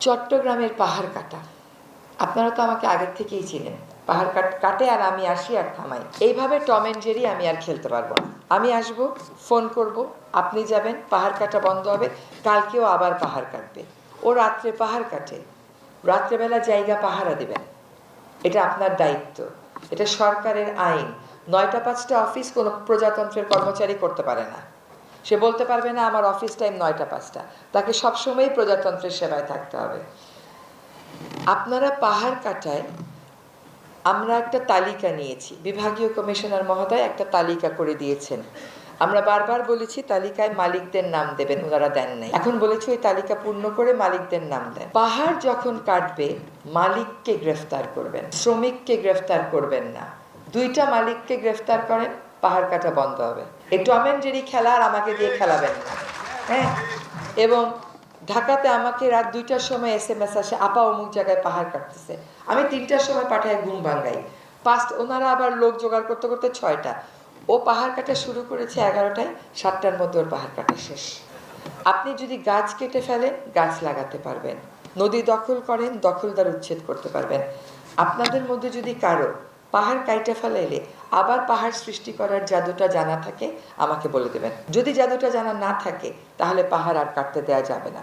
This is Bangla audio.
চট্টগ্রামের পাহাড় কাটা, আপনারা তো আমাকে আগের থেকেই চিনেন। পাহাড় কাটে আর আমি আসি আর থামাই। এইভাবে টম অ্যান্ড জেরি আমি আর খেলতে পারবো না। আমি আসবো, ফোন করব, আপনি যাবেন, পাহাড় কাটা বন্ধ হবে, কালকেও আবার পাহাড় কাটবে। ও রাত্রে পাহাড় কাটে, রাত্রেবেলা জায়গা পাহারা দেবেন, এটা আপনার দায়িত্ব, এটা সরকারের আইন। 9টা 5টা অফিস কোনো প্রজাতন্ত্রের কর্মচারী করতে পারে না। সে বলতে পারবে না আমার অফিস টাইম 9টা 5টা, তাকে সবসময়ই প্রজাতন্ত্রের সেবায় থাকতে হবে। আপনারা পাহাড় কাটায় আমরা একটা তালিকা নিয়েছি, বিভাগীয় কমিশনার মহোদয় একটা তালিকা করে দিয়েছেন। আমরা বারবার বলেছি তালিকায় মালিকদের নাম দেবেন, ওনারা দেন নাই। এখন বলেছি ওই তালিকা পূর্ণ করে মালিকদের নাম দেন। পাহাড় যখন কাটবে মালিককে গ্রেফতার করবেন, শ্রমিককে গ্রেফতার করবেন না। 2টা মালিককে গ্রেফতার করেন, পাহাড় কাটা বন্ধ হবে। এই টম অ্যান্ড জেরি খেলা আর আমাকে দিয়ে খেলাবেন না, হ্যাঁ। এবং ঢাকাতে আমাকে রাত 2টার সময় SMS আসে, আপা অমুক জায়গায় পাহাড় কাটতেছে। আমি 3টার সময় পাঠায় ঘুম ভাঙ্গাই। ওনারা আবার লোক জোগাড় করতে করতে 6টা। ও পাহাড় কাটা শুরু করেছে 11টায়, 7টার মধ্যে ওর পাহাড় কাটা শেষ। আপনি যদি গাছ কেটে ফেলেন, গাছ লাগাতে পারবেন। নদী দখল করেন, দখলদার উচ্ছেদ করতে পারবেন। আপনাদের মধ্যে যদি কারো পাহাড় কাইটে ফেলাইলে আবার পাহাড় সৃষ্টি করার জাদুটা জানা থাকে, আমাকে বলে দেবেন। যদি জাদুটা জানা না থাকে তাহলে পাহাড় আর কাটতে দেওয়া যাবে না।